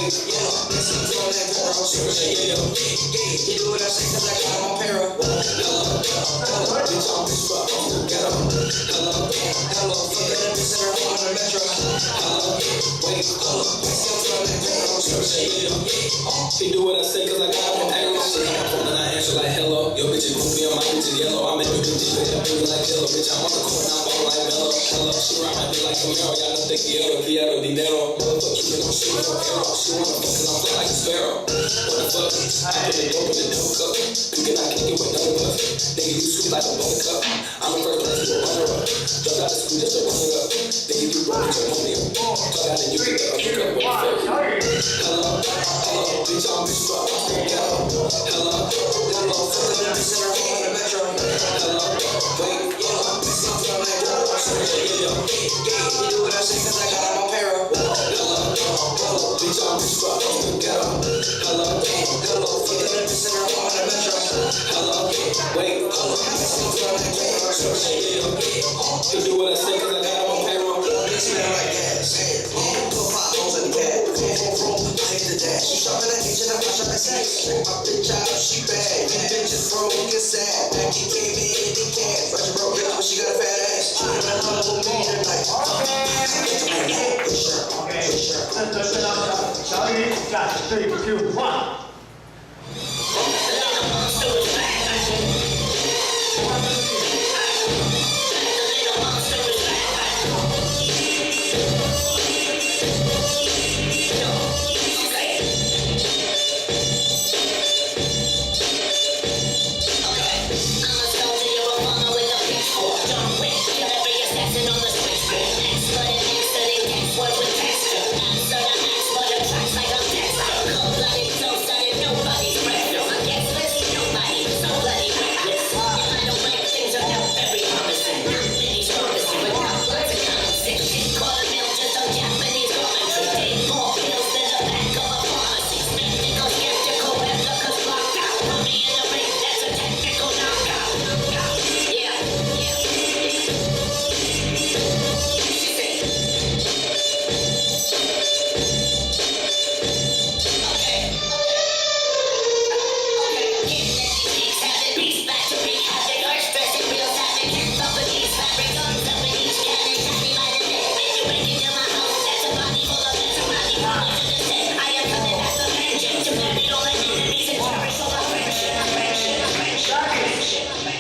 wait, yeah. Listen to that girl, yeah. You do what I say cause I got him on payroll. Hello, bitch, I'm bitch, fuck, ghetto. Hello, fuck that bitch in her on the metro. Hello, wait, listen to that girl, yeah. He do what I say cause I got him on payroll. Shit, I'm phone and I answer like hello. Yo, bitch, you me on my bitch is yellow. I'm in the bitch, I'm like jello. Bitch, I'm on the corner, I'm all like mellow. Hello, she ride my dick like Camaro. Y'all know they quiero, dinero. Motherfucker, you know she don't care. She wanna fuck and I'm fly like a sparrow. What the fuck? I put it open the dope cup. You cannot kick it with no buff. Nigga, you sweet like a buttercup. I'm the first one to a runner up. Drug out the school just to run it up. Nigga, you broke with your money up. Drug out and you get the uppercut. Hello, bitch, I'm bitch, fuck. Hello, fuck that bitch in her on the metro. Hello, wait, listen to that girl, yeah. You do what I say cause I got him on payroll. Hello, bitch, I'm bitch, fuck. Hello, fuck that bitch in her on the metro. Hello, wait, listen to that girl, yeah. You do what I say cause I got him on payroll. Bitch, man, like gas. Put 5 holes in the bag. I hate the dash. She shopping at H and I shop at Saks. My bitch out, she bad. These bitches broke and sad. Back in came in the cash. But you broke bitch, but she got a fat ass. She got a whole million like. OK， 这是小雨加3、2、1。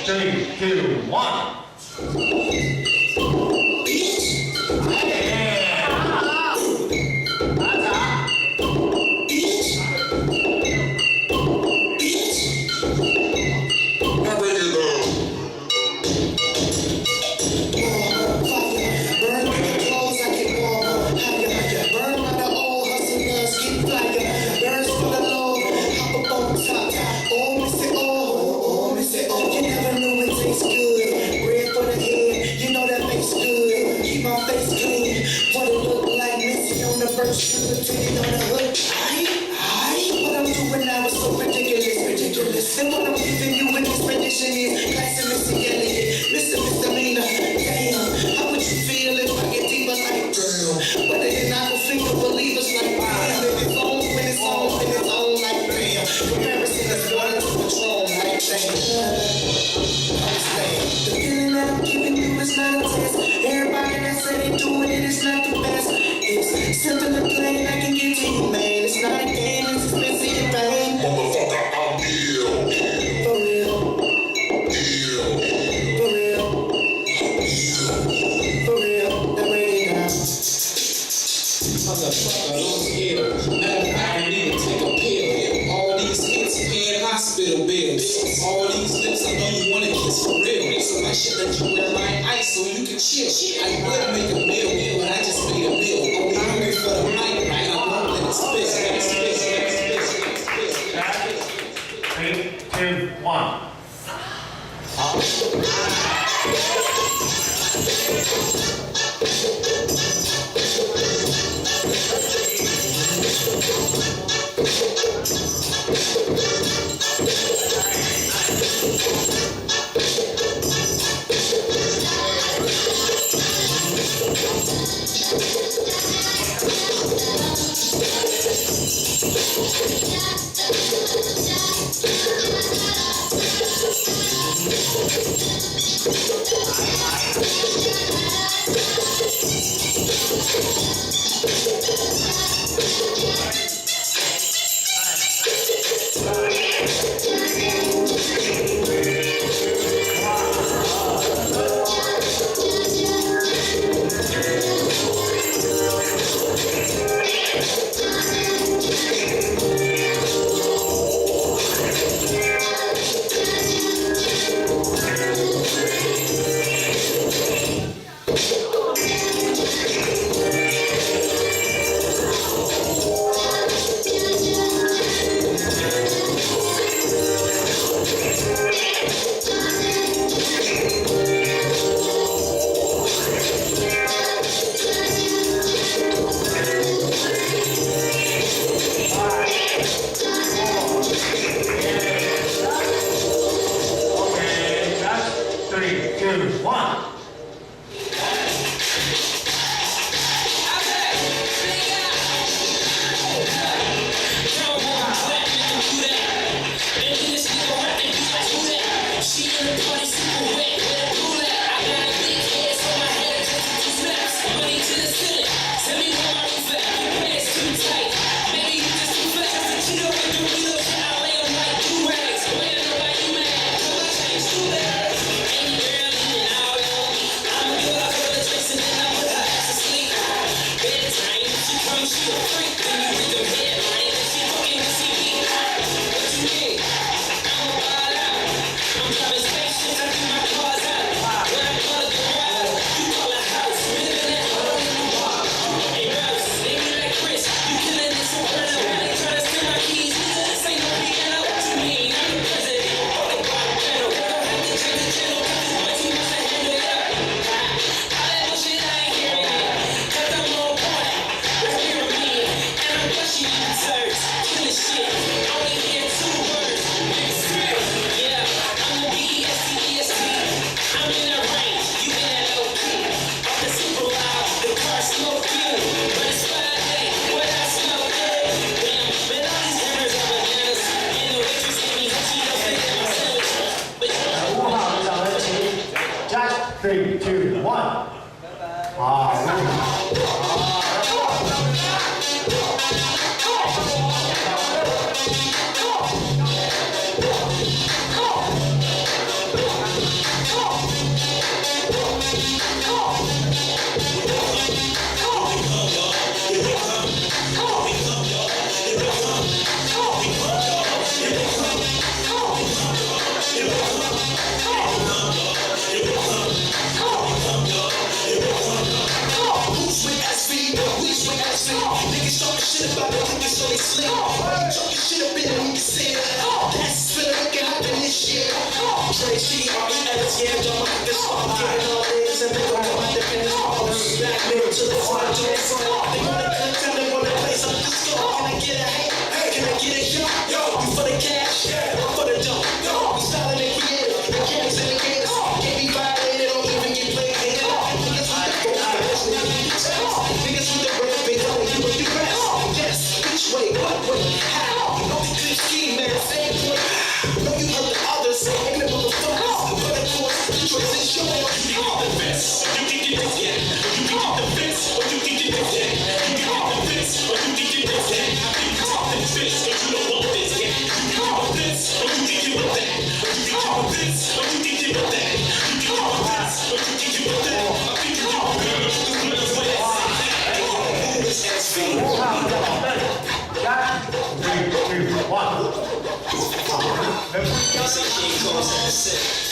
3, 2, 1。And what I'm giving you in this rendition is class and misdemeanor. Damn, how would you feel if I get deeper like damn? But then I don't think the believers like damn. If it's on, when it's on, when it's on like damn. Comparison is water to Patron like damn. The feeling that I'm giving you is not a test. Everybody that say they doing it is not the best. It's simple and plain, I can give to you, man. It's not a game, it's expensive and pain. Motherfucker, I'm ill. For real. For real. For real. That way now. Motherfucker, I'm ill. I need to take a pill. All these hits paying hospital bills. All these lips, I know you wanna kiss for real. So I should let you wear my ice so you can chill. I would make a meal, but I just made a meal. I'm hungry for the mic, right? I won't let it spill. 3, 2, 1。好。3, 2, 1。Niggas talking shit about the niggas so they slick. Talking shit up in them, you can say it. That's finna make it happen this year. Trey C, R-E-S, yeah, don't mind this one. Getting all this and make them want the finish. Back middle to the front, to the front. They wanna come tell me wanna play some disco. Can I get a hey? Can I get a yo? You for the cash? I'm for the dough. We styling and creative. The gangs and the gators. Can't be violated or even get played. Niggas with the red, they know you and you rest. Yes, which way, what way, how? You know the good scheme, man, same point. Know you heard the others say, ain't no motherfuckers. But of course, the choice is yours. You can get the best, or you can get the yak. You can get the best, or you can get the yak. You can get the best, or you can get the yak. I think you talk the best, but you don't want this yak. You can get the best, or you can get with that. You can get the best, or you can get with that. You can get the best, or you can get with that. I think you talk the best, but you don't want this yak.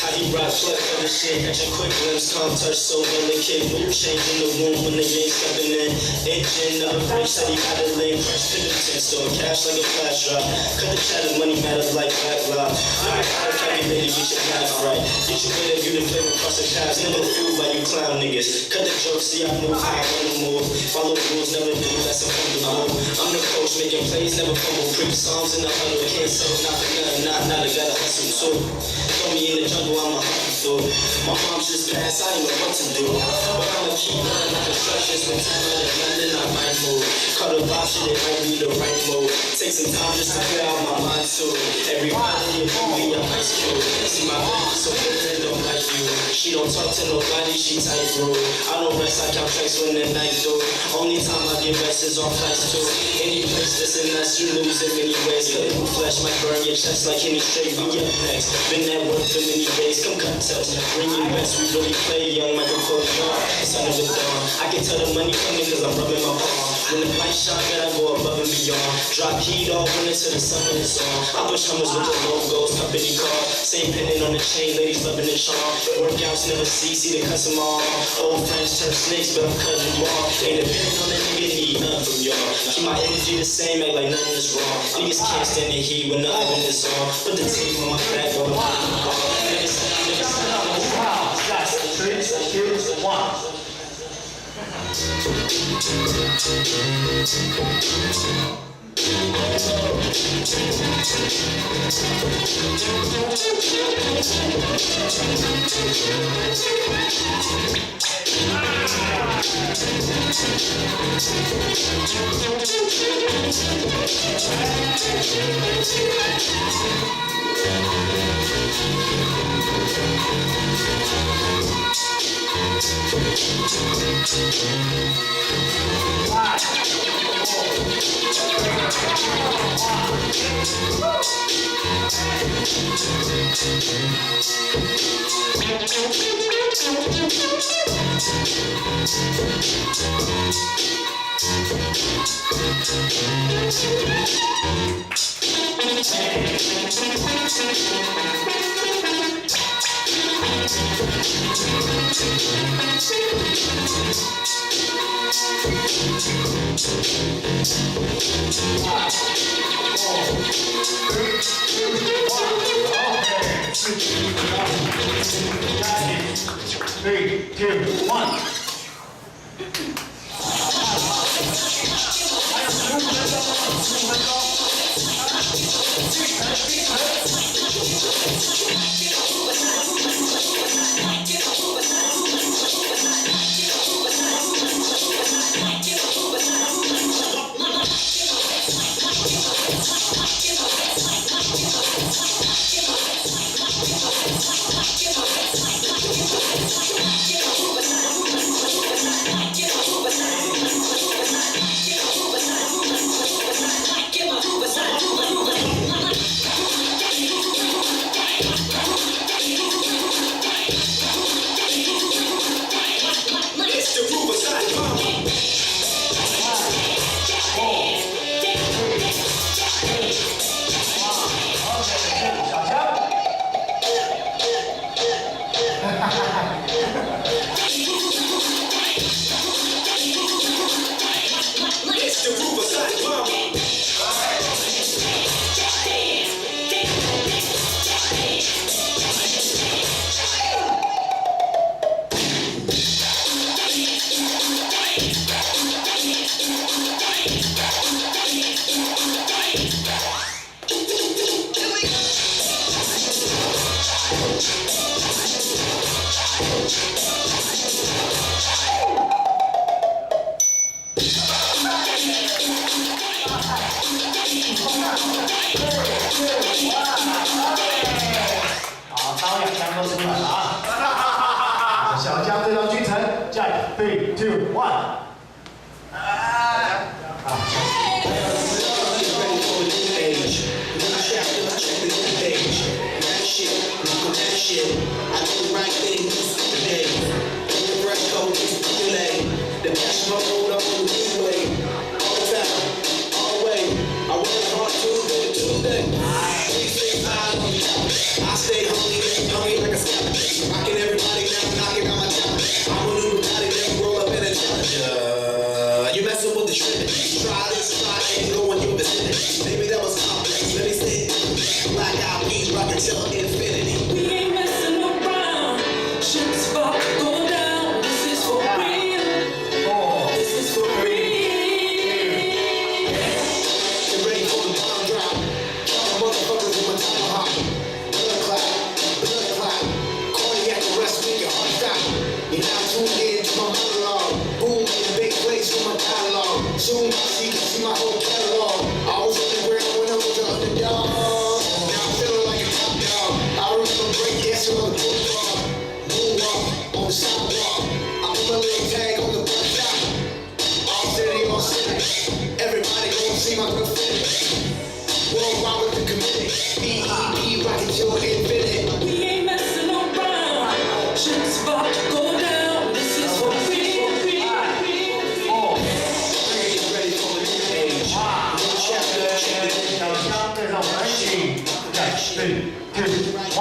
How he rock flex on the shit, catch a quick glimpse, calm touch, so when the kid move, change in the room when they ain't stepping in. Engine of a bitch said he had a lane, fresh to the tip, store cash like a flash drop. Cut the chatter, money matter like black lock. I ain't how to calculate, get your life right. Get your way to view the flavor across the paths, never fooled by you clown niggas. Cut the jokes, see I move how I wanna move. Follow rules, never do, that's a fumble. I'm the coach, making plays, never fumble. Creep songs in the huddle, can't settle, not for nothing, not I gotta hustle too. Throw me in the jungle, I'm a hustle through. My mom's just passed, I ain't know what to do. But I'ma keep running like construction, spend time in London, I might move. Call the vibe, shit, it might be the right move. Take some time just to clear out my mind too. Everybody in the movie, I'm ice cube. See my baby, so good, don't like you. She don't talk to nobody, she tight rude. I don't rest, I count tracks when the night through. Only time I get rest is on flights too. Any place that's in us, you lose in many ways. Cutting through flesh might burn your chest like any straight. We up next, been at work for many days. Come cut touch, bring your best, we really play young microphone on. Son of a dawn, I can tell the money coming cause I'm rubbing my palm. When the light shine, gotta go above and beyond. Drop heat all winter till the summer is on. I push hummers with the logos, company car. Same pendant on the chain, ladies loving the charm. Workouts never cease, see the customer on. Old friends turn snakes, but I'm cutting you off. Ain't depending on the nigga, need nothing from y'all. Keep my energy the same, act like nothing is wrong. Niggas can't stand the heat when the oven is on. Put the team on my back, 3, 2, 1。好，当两枪都出来了啊！小江这张军城，加油 ！3, 2, 1。I stay hungry like a scavenger. Rocking everybody now, knocking on my top. I'm a little body, never roll up in a challenger. You messing with the trend. Try this, ain't going your vicinity. Maybe that was complex. Let me say it. Black eyed peas, rockin' till infinity. We ain't messing around. Ships about to go down. This is for real. This is for real. Get ready for the bomb drop. Motherfuckers in my tomahawk. You're now tuned in to my monologue. Boom, in a big place with my dialogue. Soon she can see my whole catalog. I was on the ground when I was the underdog. Now I'm feeling like a top dog. I remember break dancing on the boulevard. Moonwalk on the sidewalk. I put my little tag on the bus stop. All city, all city. Everybody gonna see my graffiti. Worldwide with the committee. B.E.B. rockin' till infinity. We ain't messing around. Ships about to go down. This is for real. 小枪对上我们一起，3, 2, 1。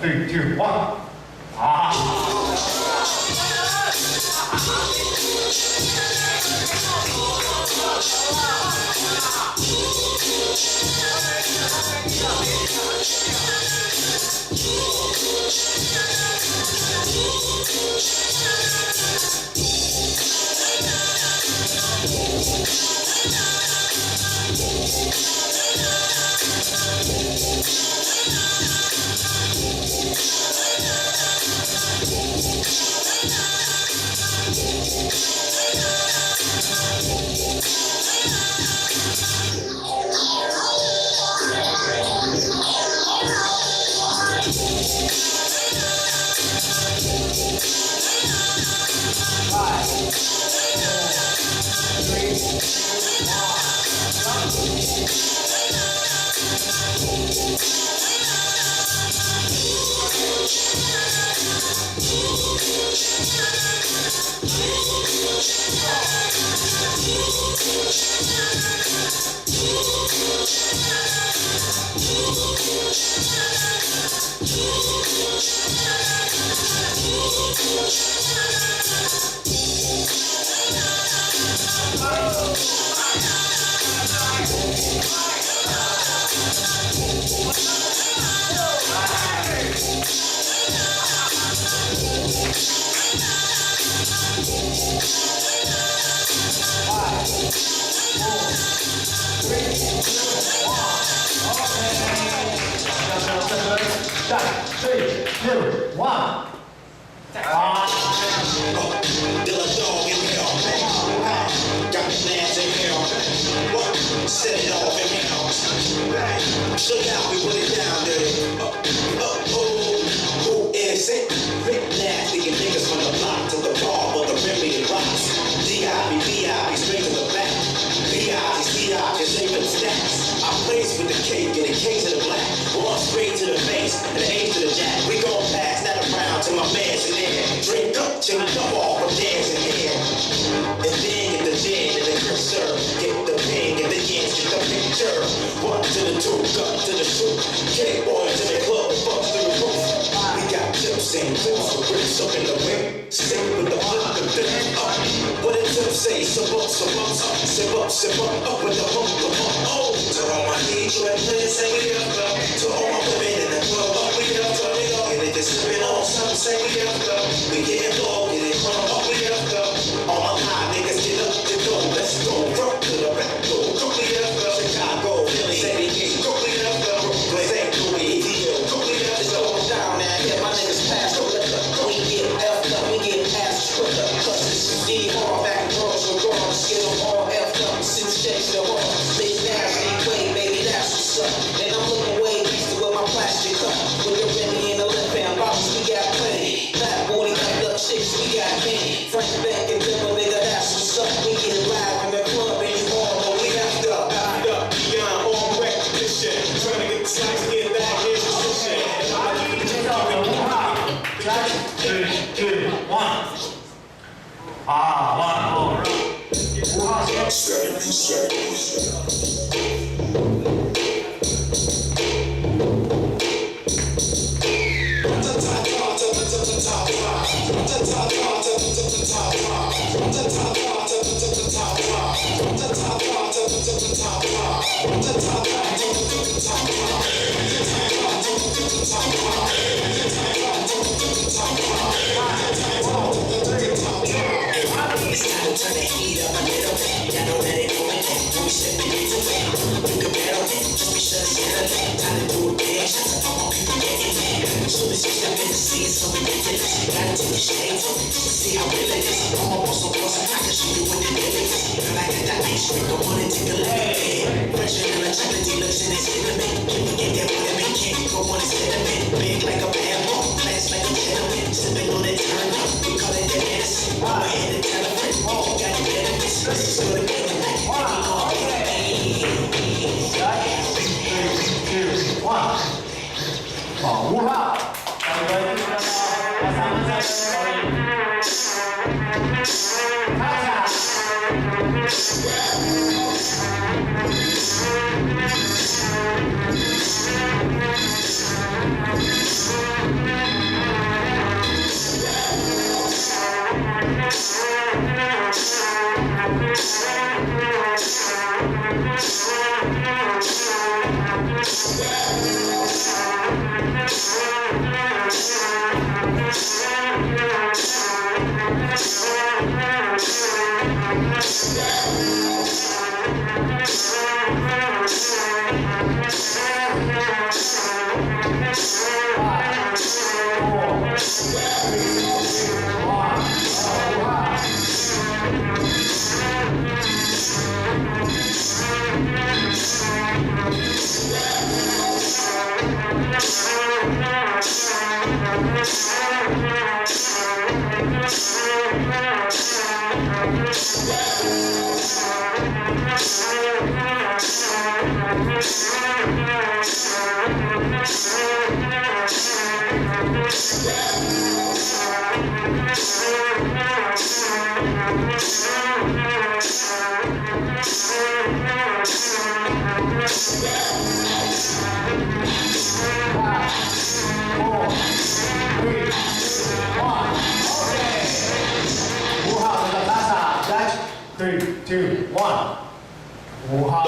3, 2, 1。啊！Set it off in hell. Show you how we put it down, dirty. Who innocent? Rick nasty and niggas from the block to the bar, but the rim rocks. D.I.B. straight to the back. B.I.B. just shape the stacks. I plays with the cake and the K to the black. One straight to the face and the A to the jack. We gon' pass that around to my man's in there. Drink up, change up off from dancing here. And then get the gin and the crisper. Get the ping and the yens, get the picture. One to the two, cut to the shoot. K-boy to the club, fuck to the roof. We got chips and clips for bricks up in the wind. Stick with the flip and flip up. What did Tip say? Sip up, up with the hump. Oh, to all my needs, you and plans, say we up, go. To all my women in the club, up we up, go. And if they're sipping on something, say we up, go. We getting low, getting crunk, up we up, go. All my high niggas get up to go. Let's go, front to the back, go. Quickly up, go. Chicago, Philly, San Diego, quickly up, go. Brooklyn, St. Louis, Deal, quickly up, it's going down now. Yeah, my niggas pass the liquor. We get F'd up, we get ass quicker. Cause it's D-Hard, back and forth, so go on, get them all F'd up. Six shakes the hard, big nasty way, baby, that's what's up. And I'm looking way east with my plastic cup. With the Remy and the lip band bottles, we got plenty. Fat booty, cut up chicks, we got plenty. Frank Beck and Dimmer, nigga, that's what's up. We get live in the club and you all know we have up, beyond all recognition. Trying to get the slice, get back, here's the position. 3, 2, 1。啊，1、5号先。It's time to turn the heat up a little bit. Y'all know that it going down. When we stepping into it, you can bet on it. Just be sure to get a thing. Time to do a big shot. I want people getting in. Soon as you step in the scene, so we get this. Gotta take your shades off to see how real it is. I'm almost so close, I can show you what it really is. Girl, I got that ice cream, don't wanna take a look at it. Fresher than a chocolate dealer's in his cinnamon. Can we get that with him? He can't go on his cinnamon. Big like a bad ball, class like a gentleman. Sipping on it, turn up. We call it that medicine. Go ahead and tell him. Oh, got to get this. This is good to get tonight. Uhao，我 3, 2, 1，5号。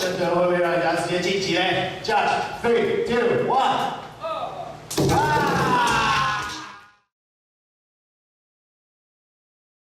真的会不会让人家直接晋级呢？ Judge 3, 2, 1。